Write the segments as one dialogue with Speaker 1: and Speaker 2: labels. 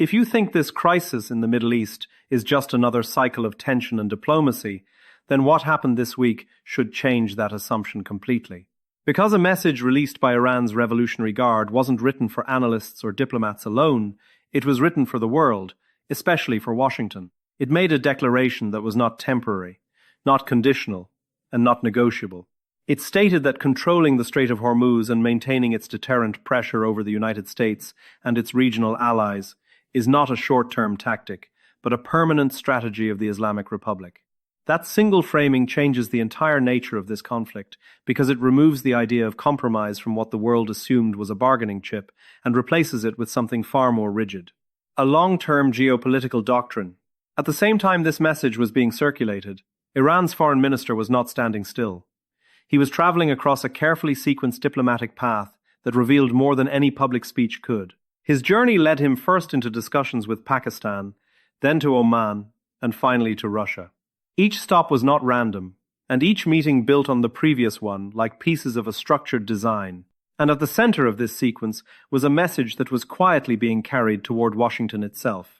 Speaker 1: If you think this crisis in the Middle East is just another cycle of tension and diplomacy, then what happened this week should change that assumption completely. Because a message released by Iran's Revolutionary Guard wasn't written for analysts or diplomats alone, it was written for the world, especially for Washington. It made a declaration that was not temporary, not conditional, and not negotiable. It stated that controlling the Strait of Hormuz and maintaining its deterrent pressure over the United States and its regional allies is not a short-term tactic, but a permanent strategy of the Islamic Republic. That single framing changes the entire nature of this conflict because it removes the idea of compromise from what the world assumed was a bargaining chip and replaces it with something far more rigid. A long-term geopolitical doctrine. At the same time this message was being circulated, Iran's foreign minister was not standing still. He was traveling across a carefully sequenced diplomatic path that revealed more than any public speech could. His journey led him first into discussions with Pakistan, then to Oman, and finally to Russia. Each stop was not random, and each meeting built on the previous one like pieces of a structured design. And at the center of this sequence was a message that was quietly being carried toward Washington itself: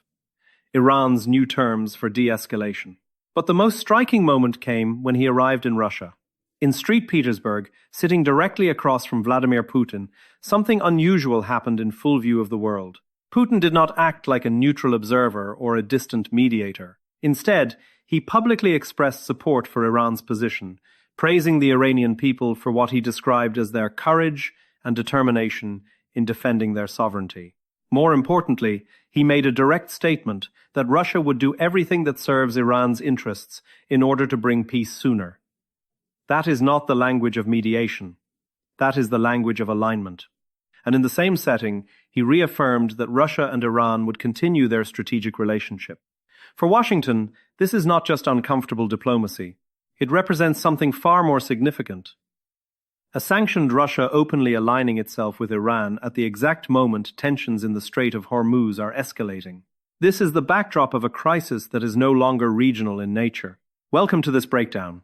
Speaker 1: Iran's new terms for de-escalation. But the most striking moment came when he arrived in Russia. In St. Petersburg, sitting directly across from Vladimir Putin, something unusual happened in full view of the world. Putin did not act like a neutral observer or a distant mediator. Instead, he publicly expressed support for Iran's position, praising the Iranian people for what he described as their courage and determination in defending their sovereignty. More importantly, he made a direct statement that Russia would do everything that serves Iran's interests in order to bring peace sooner. That is not the language of mediation. That is the language of alignment. And in the same setting, he reaffirmed that Russia and Iran would continue their strategic relationship. For Washington, this is not just uncomfortable diplomacy. It represents something far more significant. A sanctioned Russia openly aligning itself with Iran at the exact moment tensions in the Strait of Hormuz are escalating. This is the backdrop of a crisis that is no longer regional in nature. Welcome to this breakdown.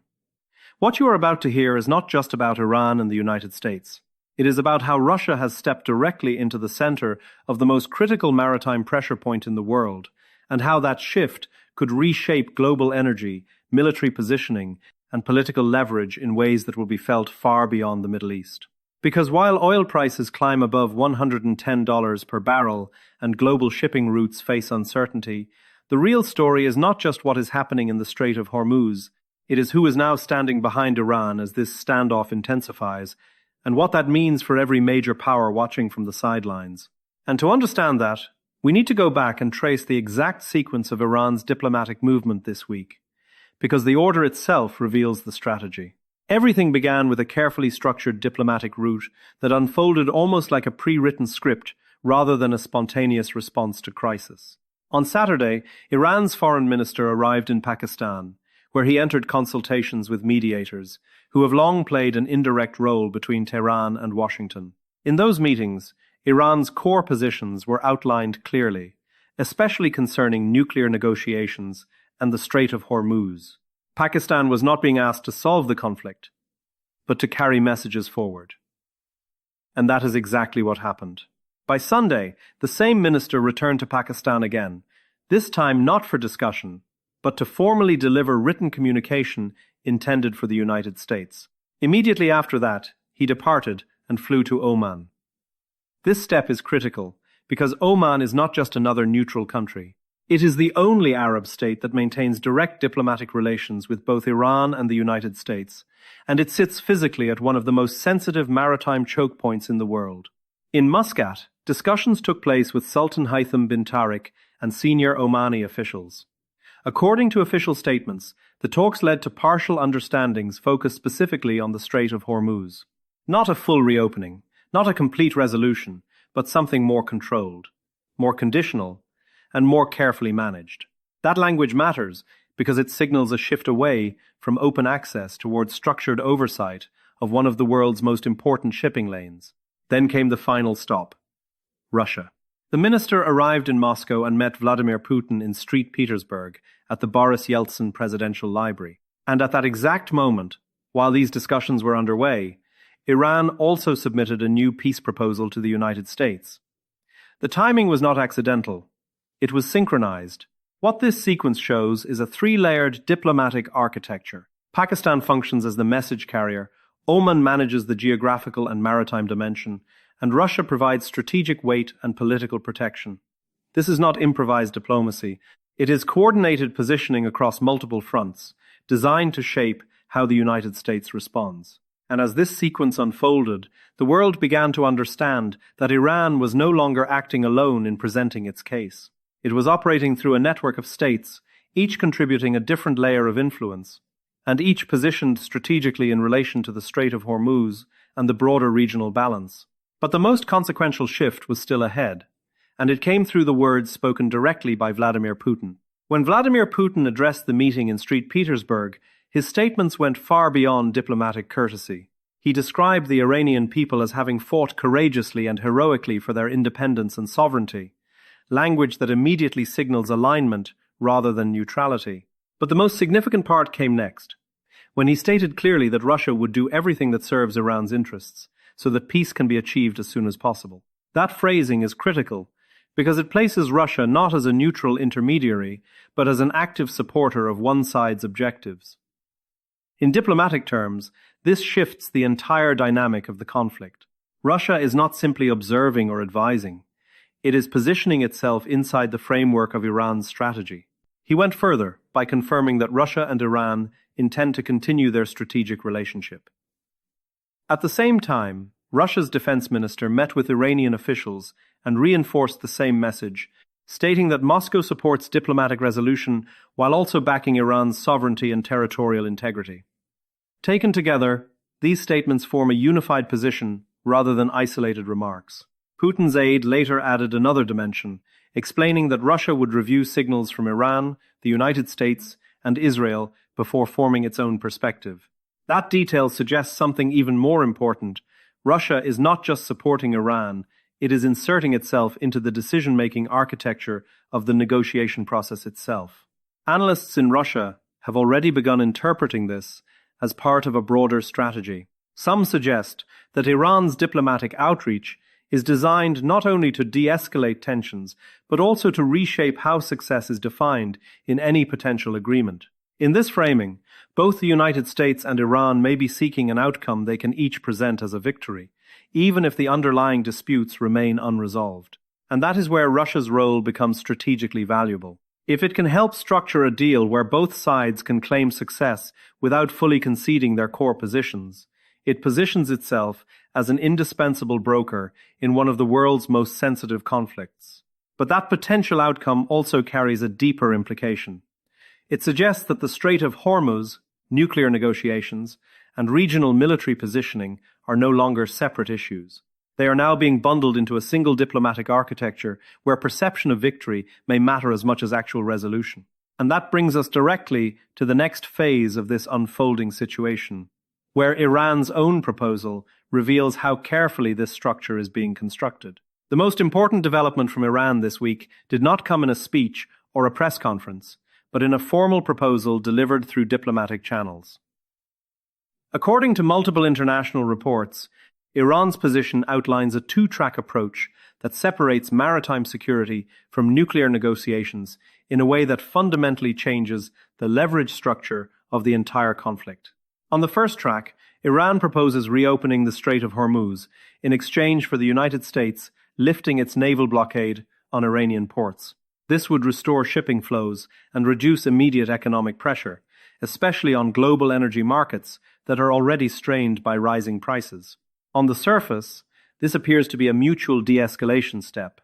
Speaker 1: What you are about to hear is not just about Iran and the United States. It is about how Russia has stepped directly into the center of the most critical maritime pressure point in the world, and how that shift could reshape global energy, military positioning, and political leverage in ways that will be felt far beyond the Middle East. Because while oil prices climb above $110 per barrel and global shipping routes face uncertainty, the real story is not just what is happening in the Strait of Hormuz. It is who is now standing behind Iran as this standoff intensifies, and what that means for every major power watching from the sidelines. And to understand that, we need to go back and trace the exact sequence of Iran's diplomatic movement this week, because the order itself reveals the strategy. Everything began with a carefully structured diplomatic route that unfolded almost like a pre-written script rather than a spontaneous response to crisis. On Saturday, Iran's foreign minister arrived in Pakistan, where he entered consultations with mediators, who have long played an indirect role between Tehran and Washington. In those meetings, Iran's core positions were outlined clearly, especially concerning nuclear negotiations and the Strait of Hormuz. Pakistan was not being asked to solve the conflict, but to carry messages forward. And that is exactly what happened. By Sunday, the same minister returned to Pakistan again, this time not for discussion, but to formally deliver written communication intended for the United States. Immediately after that, he departed and flew to Oman. This step is critical because Oman is not just another neutral country. It is the only Arab state that maintains direct diplomatic relations with both Iran and the United States, and it sits physically at one of the most sensitive maritime choke points in the world. In Muscat, discussions took place with Sultan Haitham bin Tariq and senior Omani officials. According to official statements, the talks led to partial understandings focused specifically on the Strait of Hormuz. Not a full reopening, not a complete resolution, but something more controlled, more conditional, and more carefully managed. That language matters because it signals a shift away from open access towards structured oversight of one of the world's most important shipping lanes. Then came the final stop: Russia. The minister arrived in Moscow and met Vladimir Putin in St. Petersburg at the Boris Yeltsin Presidential Library. And at that exact moment, while these discussions were underway, Iran also submitted a new peace proposal to the United States. The timing was not accidental. It was synchronized. What this sequence shows is a three-layered diplomatic architecture. Pakistan functions as the message carrier, Oman manages the geographical and maritime dimension, and Russia provides strategic weight and political protection. This is not improvised diplomacy. It is coordinated positioning across multiple fronts, designed to shape how the United States responds. And as this sequence unfolded, the world began to understand that Iran was no longer acting alone in presenting its case. It was operating through a network of states, each contributing a different layer of influence, and each positioned strategically in relation to the Strait of Hormuz and the broader regional balance. But the most consequential shift was still ahead, and it came through the words spoken directly by Vladimir Putin. When Vladimir Putin addressed the meeting in St. Petersburg, his statements went far beyond diplomatic courtesy. He described the Iranian people as having fought courageously and heroically for their independence and sovereignty, language that immediately signals alignment rather than neutrality. But the most significant part came next, when he stated clearly that Russia would do everything that serves Iran's interests so that peace can be achieved as soon as possible. That phrasing is critical because it places Russia not as a neutral intermediary, but as an active supporter of one side's objectives. In diplomatic terms, this shifts the entire dynamic of the conflict. Russia is not simply observing or advising. It is positioning itself inside the framework of Iran's strategy. He went further by confirming that Russia and Iran intend to continue their strategic relationship. At the same time, Russia's defense minister met with Iranian officials and reinforced the same message, stating that Moscow supports diplomatic resolution while also backing Iran's sovereignty and territorial integrity. Taken together, these statements form a unified position rather than isolated remarks. Putin's aide later added another dimension, explaining that Russia would review signals from Iran, the United States, and Israel before forming its own perspective. That detail suggests something even more important. Russia is not just supporting Iran, it is inserting itself into the decision-making architecture of the negotiation process itself. Analysts in Russia have already begun interpreting this as part of a broader strategy. Some suggest that Iran's diplomatic outreach is designed not only to de-escalate tensions, but also to reshape how success is defined in any potential agreement. In this framing, both the United States and Iran may be seeking an outcome they can each present as a victory, even if the underlying disputes remain unresolved. And that is where Russia's role becomes strategically valuable. If it can help structure a deal where both sides can claim success without fully conceding their core positions, it positions itself as an indispensable broker in one of the world's most sensitive conflicts. But that potential outcome also carries a deeper implication. It suggests that the Strait of Hormuz, nuclear negotiations, and regional military positioning are no longer separate issues. They are now being bundled into a single diplomatic architecture where perception of victory may matter as much as actual resolution. And that brings us directly to the next phase of this unfolding situation, where Iran's own proposal reveals how carefully this structure is being constructed. The most important development from Iran this week did not come in a speech or a press conference, but in a formal proposal delivered through diplomatic channels. According to multiple international reports, Iran's position outlines a two-track approach that separates maritime security from nuclear negotiations in a way that fundamentally changes the leverage structure of the entire conflict. On the first track, Iran proposes reopening the Strait of Hormuz in exchange for the United States lifting its naval blockade on Iranian ports. This would restore shipping flows and reduce immediate economic pressure, especially on global energy markets that are already strained by rising prices. On the surface, this appears to be a mutual de-escalation step,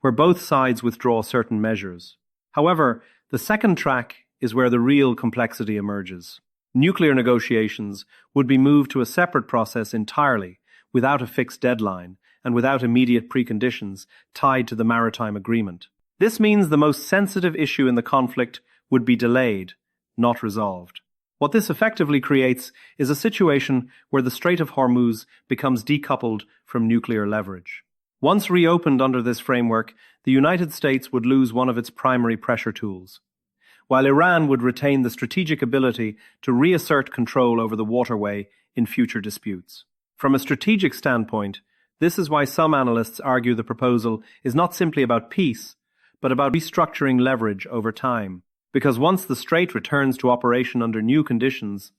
Speaker 1: where both sides withdraw certain measures. However, the second track is where the real complexity emerges. Nuclear negotiations would be moved to a separate process entirely, without a fixed deadline and without immediate preconditions tied to the maritime agreement. This means the most sensitive issue in the conflict would be delayed, not resolved. What this effectively creates is a situation where the Strait of Hormuz becomes decoupled from nuclear leverage. Once reopened under this framework, the United States would lose one of its primary pressure tools, while Iran would retain the strategic ability to reassert control over the waterway in future disputes. From a strategic standpoint, this is why some analysts argue the proposal is not simply about peace, but about restructuring leverage over time. Because once the strait returns to operation under new conditions,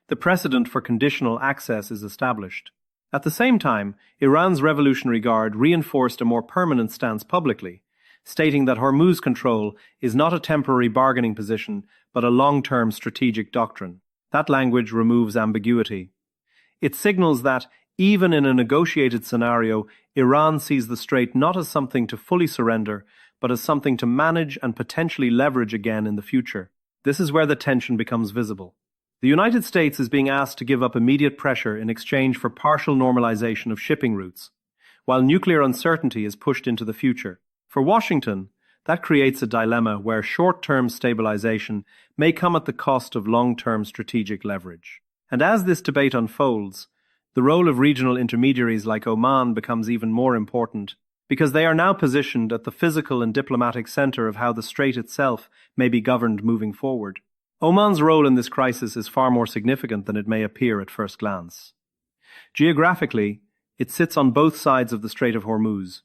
Speaker 1: the precedent for conditional access is established. At the same time, Iran's Revolutionary Guard reinforced a more permanent stance publicly, stating that Hormuz control is not a temporary bargaining position, but a long-term strategic doctrine. That language removes ambiguity. It signals that, even in a negotiated scenario, Iran sees the strait not as something to fully surrender, but as something to manage and potentially leverage again in the future. This is where the tension becomes visible. The United States is being asked to give up immediate pressure in exchange for partial normalization of shipping routes, while nuclear uncertainty is pushed into the future. For Washington, that creates a dilemma where short-term stabilization may come at the cost of long-term strategic leverage. And as this debate unfolds, the role of regional intermediaries like Oman becomes even more important, because they are now positioned at the physical and diplomatic center of how the strait itself may be governed moving forward. Oman's role in this crisis is far more significant than it may appear at first glance. Geographically, it sits on both sides of the Strait of Hormuz,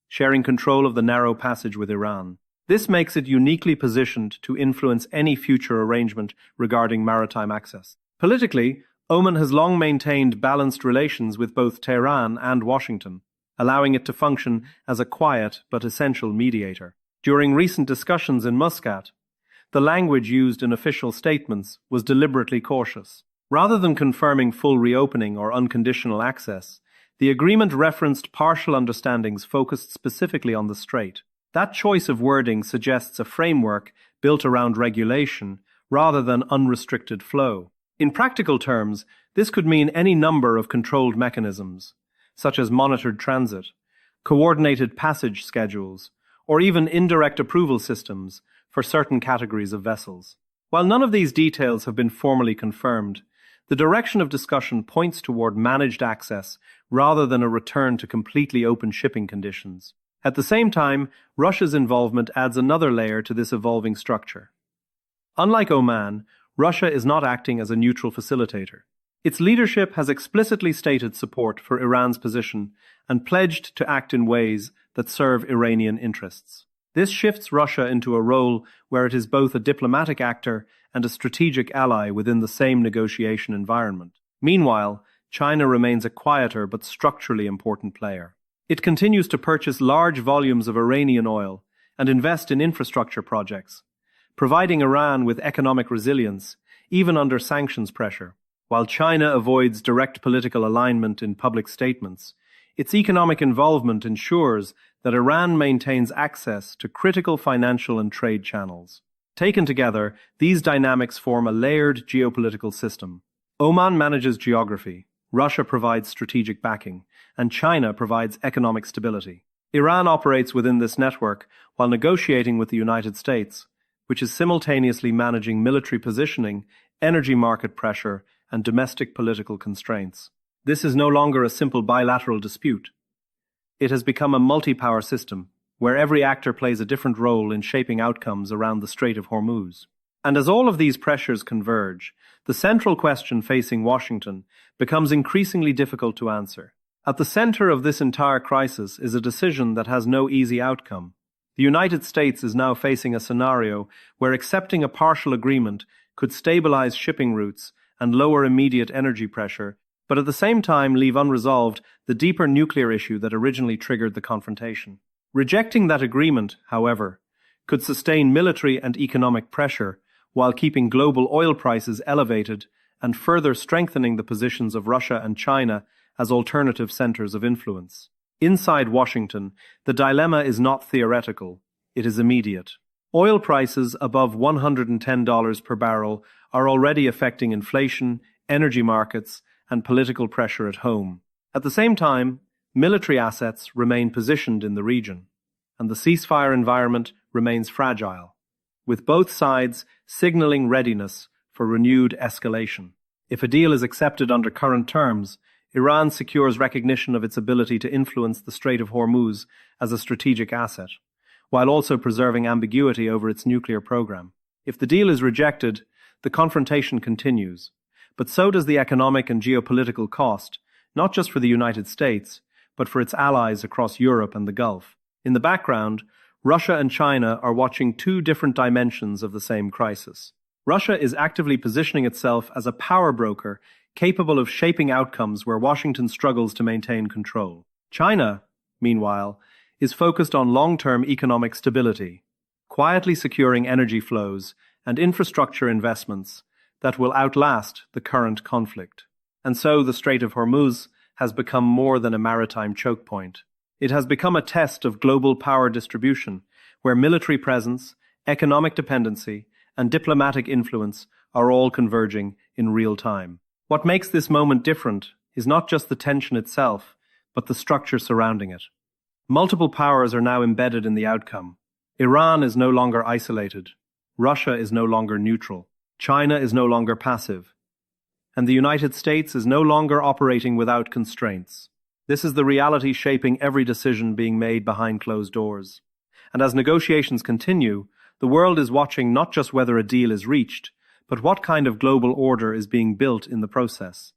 Speaker 1: sharing control of the narrow passage with Iran. This makes it uniquely positioned to influence any future arrangement regarding maritime access. Politically, Oman has long maintained balanced relations with both Tehran and Washington, allowing it to function as a quiet but essential mediator. During recent discussions in Muscat, the language used in official statements was deliberately cautious. Rather than confirming full reopening or unconditional access, the agreement referenced partial understandings focused specifically on the strait. That choice of wording suggests a framework built around regulation rather than unrestricted flow. In practical terms, this could mean any number of controlled mechanisms, such as monitored transit, coordinated passage schedules, or even indirect approval systems for certain categories of vessels. While none of these details have been formally confirmed, the direction of discussion points toward managed access rather than a return to completely open shipping conditions. At the same time, Russia's involvement adds another layer to this evolving structure. Unlike Oman, Russia is not acting as a neutral facilitator. Its leadership has explicitly stated support for Iran's position and pledged to act in ways that serve Iranian interests. This shifts Russia into a role where it is both a diplomatic actor and a strategic ally within the same negotiation environment. Meanwhile, China remains a quieter but structurally important player. It continues to purchase large volumes of Iranian oil and invest in infrastructure projects, providing Iran with economic resilience, even under sanctions pressure. While China avoids direct political alignment in public statements, its economic involvement ensures that Iran maintains access to critical financial and trade channels. Taken together, these dynamics form a layered geopolitical system. Oman manages geography, Russia provides strategic backing, and China provides economic stability. Iran operates within this network while negotiating with the United States, which is simultaneously managing military positioning, energy market pressure, and domestic political constraints. This is no longer a simple bilateral dispute. It has become a multi-power system, where every actor plays a different role in shaping outcomes around the Strait of Hormuz. And as all of these pressures converge, the central question facing Washington becomes increasingly difficult to answer. At the center of this entire crisis is a decision that has no easy outcome. The United States is now facing a scenario where accepting a partial agreement could stabilize shipping routes and lower immediate energy pressure, but at the same time leave unresolved the deeper nuclear issue that originally triggered the confrontation. Rejecting that agreement, however, could sustain military and economic pressure while keeping global oil prices elevated and further strengthening the positions of Russia and China as alternative centers of influence. Inside Washington, the dilemma is not theoretical, it is immediate. Oil prices above $110 per barrel are already affecting inflation, energy markets, and political pressure at home. At the same time, military assets remain positioned in the region, and the ceasefire environment remains fragile, with both sides signaling readiness for renewed escalation. If a deal is accepted under current terms, Iran secures recognition of its ability to influence the Strait of Hormuz as a strategic asset, while also preserving ambiguity over its nuclear program. If the deal is rejected, the confrontation continues, but so does the economic and geopolitical cost, not just for the United States, but for its allies across Europe and the Gulf. In the background, Russia and China are watching two different dimensions of the same crisis. Russia is actively positioning itself as a power broker capable of shaping outcomes where Washington struggles to maintain control. China, meanwhile, is focused on long-term economic stability, quietly securing energy flows and infrastructure investments that will outlast the current conflict. And so the Strait of Hormuz has become more than a maritime choke point. It has become a test of global power distribution, where military presence, economic dependency, and diplomatic influence are all converging in real time. What makes this moment different is not just the tension itself, but the structure surrounding it. Multiple powers are now embedded in the outcome. Iran is no longer isolated. Russia is no longer neutral. China is no longer passive. And the United States is no longer operating without constraints. This is the reality shaping every decision being made behind closed doors. And as negotiations continue, the world is watching not just whether a deal is reached, but what kind of global order is being built in the process.